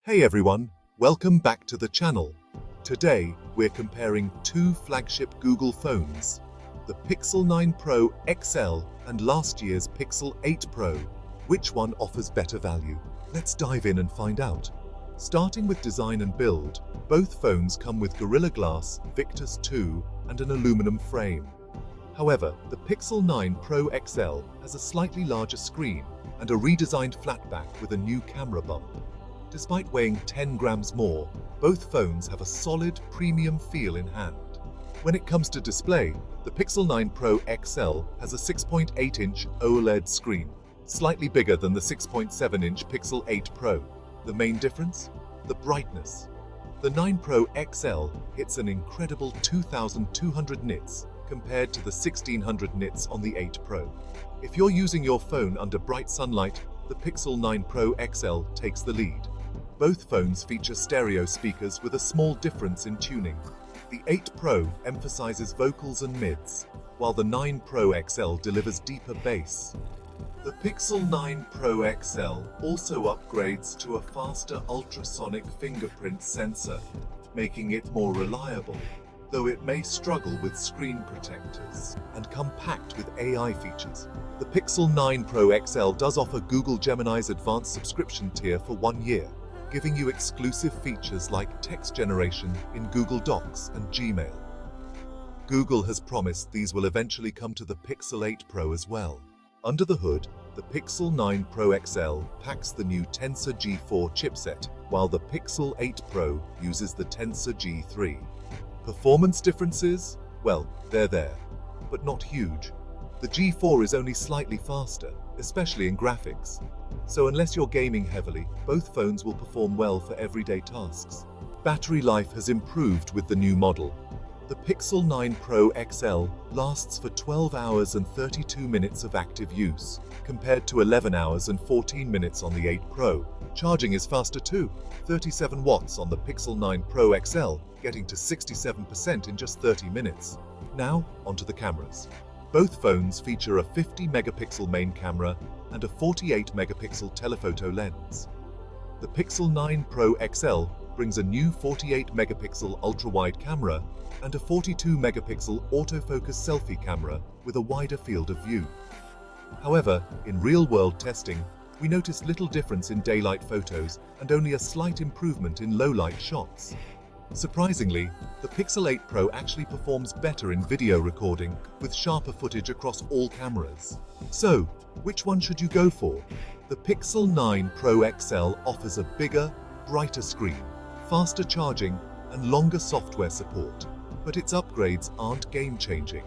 Hey everyone, welcome back to the channel. Today, we're comparing two flagship Google phones, the Pixel 9 Pro XL and last year's Pixel 8 Pro. Which one offers better value? Let's dive in and find out. Starting with design and build, both phones come with Gorilla Glass, Victus 2, and an aluminum frame. However, the Pixel 9 Pro XL has a slightly larger screen and a redesigned flatback with a new camera bump. Despite weighing 10 grams more, both phones have a solid, premium feel in hand. When it comes to display, the Pixel 9 Pro XL has a 6.8-inch OLED screen, slightly bigger than the 6.7-inch Pixel 8 Pro. The main difference? The brightness. The 9 Pro XL hits an incredible 2,200 nits compared to the 1,600 nits on the 8 Pro. If you're using your phone under bright sunlight, the Pixel 9 Pro XL takes the lead. Both phones feature stereo speakers with a small difference in tuning. The 8 Pro emphasizes vocals and mids, while the 9 Pro XL delivers deeper bass. The Pixel 9 Pro XL also upgrades to a faster ultrasonic fingerprint sensor, making it more reliable, though it may struggle with screen protectors, and come packed with AI features. The Pixel 9 Pro XL does offer Google Gemini's advanced subscription tier for 1 year, giving you exclusive features like text generation in Google Docs and Gmail. Google has promised these will eventually come to the Pixel 8 Pro as well. Under the hood, the Pixel 9 Pro XL packs the new Tensor G4 chipset, while the Pixel 8 Pro uses the Tensor G3. Performance differences? Well, they're there, but not huge. The G4 is only slightly faster, especially in graphics. So unless you're gaming heavily, both phones will perform well for everyday tasks. Battery life has improved with the new model. The Pixel 9 Pro XL lasts for 12 hours and 32 minutes of active use, compared to 11 hours and 14 minutes on the 8 Pro. Charging is faster too, 37 watts on the Pixel 9 Pro XL, getting to 67% in just 30 minutes. Now, onto the cameras. Both phones feature a 50-megapixel main camera and a 48-megapixel telephoto lens. The Pixel 9 Pro XL brings a new 48-megapixel ultra-wide camera and a 42-megapixel autofocus selfie camera with a wider field of view. However, in real-world testing, we noticed little difference in daylight photos and only a slight improvement in low-light shots. Surprisingly, the Pixel 8 Pro actually performs better in video recording with sharper footage across all cameras. So, which one should you go for? The Pixel 9 Pro XL offers a bigger, brighter screen, faster charging, and longer software support, but its upgrades aren't game-changing.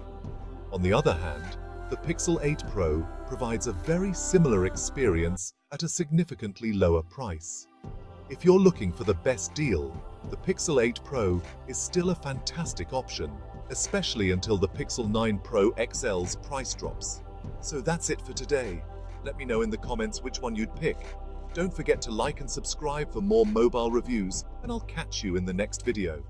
On the other hand, the Pixel 8 Pro provides a very similar experience at a significantly lower price. If you're looking for the best deal, the Pixel 8 Pro is still a fantastic option, especially until the Pixel 9 Pro XL's price drops. So that's it for today. Let me know in the comments which one you'd pick. Don't forget to like and subscribe for more mobile reviews, and I'll catch you in the next video.